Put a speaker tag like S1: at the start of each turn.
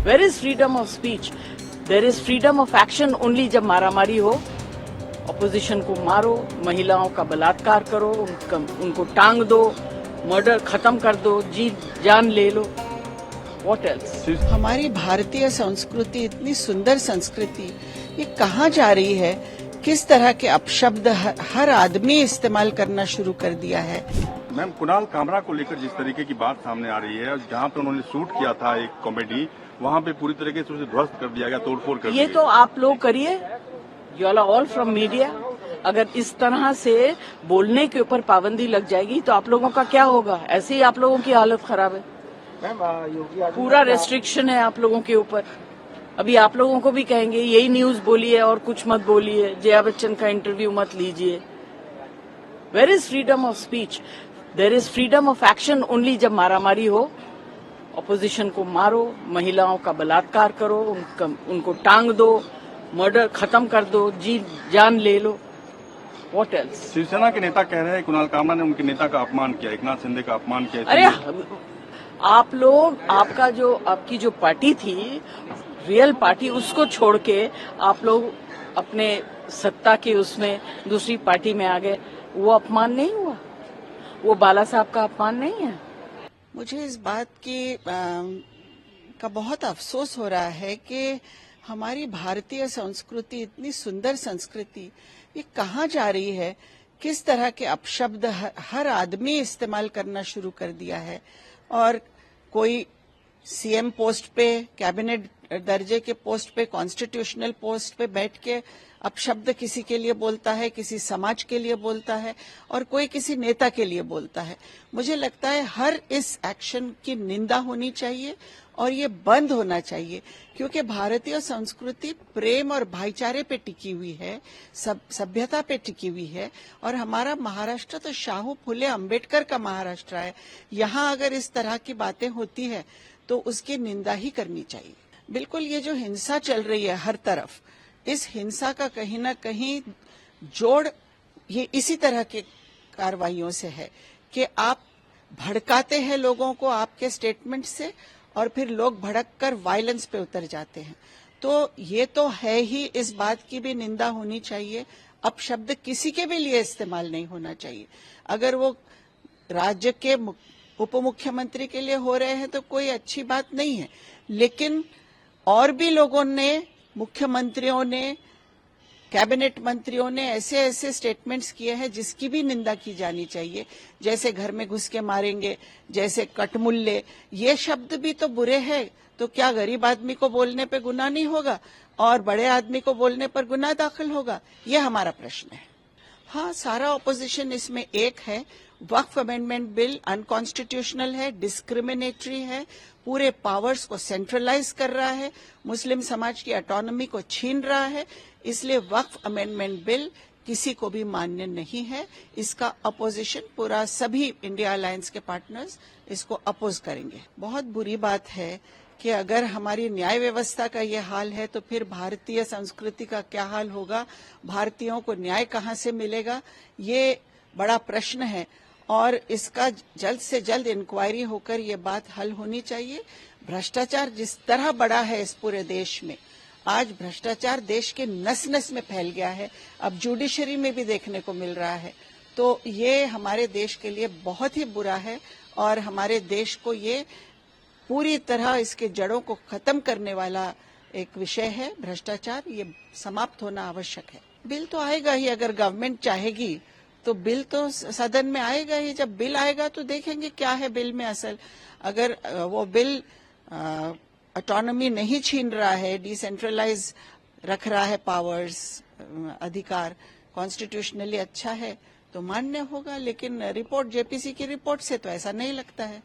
S1: Where is freedom of speech? There is freedom of action only जब मारामारी हो, opposition को मारो, महिलाओं का बलात्कार करो, उनको टांग दो, मर्डर खत्म कर दो, जी जान ले लो। What else?
S2: हमारी भारतीय संस्कृति इतनी सुंदर संस्कृति, ये कहाँ जा रही है? किस तरह के अपशब्द हर आदमी इस्तेमाल करना शुरू कर दिया है।
S3: मैम, कुणाल कामरा को लेकर जिस तरीके की बात सामने आ रही है, जहाँ पे उन्होंने शूट किया था एक कॉमेडी, वहाँ पे पूरी तरीके से उसे ध्वस्त कर दिया गया, तोड़फोड़ कर दिया।
S1: ये तो आप लोग करिए, you are all from media. अगर इस तरह से बोलने के ऊपर पाबंदी लग जाएगी तो आप लोगों का क्या होगा? ऐसे ही आप लोगों की हालत खराब है। पूरा रेस्ट्रिक्शन है आप लोगों के ऊपर। अभी आप लोगों को भी कहेंगे यही न्यूज बोलिए और कुछ मत बोलिए, जया बच्चन का इंटरव्यू मत लीजिए। Where is freedom of speech? There is freedom of action only जब मारामारी हो, ऑपोजिशन को मारो, महिलाओं का बलात्कार करो, उनको टांग दो, मर्डर खत्म कर दो, जी जान ले लो। What else?
S3: शिवसेना के नेता कह रहे हैं कुणाल कामरा ने उनके नेता का अपमान किया, एकनाथ शिंदे का अपमान किया।
S1: अरे आप लोग, आपकी जो पार्टी थी, रियल पार्टी, उसको छोड़ के आप लोग अपने सत्ता के उसमें दूसरी पार्टी में आ गए। वो अपमान नहीं हुआ? वो बाला साहब का अपमान नहीं है?
S2: मुझे इस बात की का बहुत अफसोस हो रहा है कि हमारी भारतीय संस्कृति इतनी सुंदर संस्कृति, ये कहाँ जा रही है? किस तरह के अपशब्द हर आदमी इस्तेमाल करना शुरू कर दिया है। और कोई सीएम पोस्ट पे, कैबिनेट दर्जे के पोस्ट पे, कॉन्स्टिट्यूशनल पोस्ट पे बैठ के अपशब्द किसी के लिए बोलता है, किसी समाज के लिए बोलता है, और कोई किसी नेता के लिए बोलता है। मुझे लगता है हर इस एक्शन की निंदा होनी चाहिए और ये बंद होना चाहिए, क्योंकि भारतीय संस्कृति प्रेम और भाईचारे पे टिकी हुई है, सभ्यता पे टिकी हुई है। और हमारा महाराष्ट्र तो शाहू फुले अंबेडकर का महाराष्ट्र है। यहाँ अगर इस तरह की बातें होती है तो उसकी निंदा ही करनी चाहिए। बिल्कुल, ये जो हिंसा चल रही है हर तरफ, इस हिंसा का कहीं ना कहीं जोड़ ये इसी तरह के कार्रवाइयों से है कि आप भड़काते हैं लोगों को आपके स्टेटमेंट से, और फिर लोग भड़क कर वायलेंस पे उतर जाते हैं। तो ये तो है ही, इस बात की भी निंदा होनी चाहिए। अपशब्द किसी के भी लिए इस्तेमाल नहीं होना चाहिए। अगर वो राज्य के उप मुख्यमंत्री के लिए हो रहे हैं तो कोई अच्छी बात नहीं है, लेकिन और भी लोगों ने, मुख्यमंत्रियों ने, कैबिनेट मंत्रियों ने ऐसे ऐसे स्टेटमेंट्स किए हैं जिसकी भी निंदा की जानी चाहिए। जैसे घर में घुस के मारेंगे, जैसे कटमुल्ले, ये शब्द भी तो बुरे हैं। तो क्या गरीब आदमी को बोलने पे गुनाह नहीं होगा और बड़े आदमी को बोलने पर गुनाह दाखिल होगा? ये हमारा प्रश्न है। हाँ, सारा ऑपोजिशन इसमें एक है। वक्फ अमेंडमेंट बिल अनकॉन्स्टिट्यूशनल है, डिस्क्रिमिनेटरी है, पूरे पावर्स को सेंट्रलाइज कर रहा है, मुस्लिम समाज की ऑटोनॉमी को छीन रहा है। इसलिए वक्फ अमेंडमेंट बिल किसी को भी मान्य नहीं है। इसका अपोजिशन पूरा, सभी इंडिया अलायंस के पार्टनर्स इसको अपोज करेंगे। बहुत बुरी बात है कि अगर हमारी न्याय व्यवस्था का ये हाल है तो फिर भारतीय संस्कृति का क्या हाल होगा? भारतीयों को न्याय कहाँ से मिलेगा? ये बड़ा प्रश्न है और इसका जल्द से जल्द इंक्वायरी होकर ये बात हल होनी चाहिए। भ्रष्टाचार जिस तरह बढ़ा है इस पूरे देश में, आज भ्रष्टाचार देश के नस नस में फैल गया है, अब जुडिशरी में भी देखने को मिल रहा है। तो ये हमारे देश के लिए बहुत ही बुरा है और हमारे देश को ये पूरी तरह इसके जड़ों को खत्म करने वाला एक विषय है। भ्रष्टाचार ये समाप्त होना आवश्यक है। बिल तो आएगा ही, अगर गवर्नमेंट चाहेगी तो बिल तो सदन में आएगा ही। जब बिल आएगा तो देखेंगे क्या है बिल में असल। अगर वो बिल ऑटोनॉमी नहीं छीन रहा है, डिसेंट्रलाइज रख रहा है पावर्स, अधिकार, कॉन्स्टिट्यूशनली अच्छा है तो मान्य होगा। लेकिन रिपोर्ट, जेपीसी की रिपोर्ट से तो ऐसा नहीं लगता है।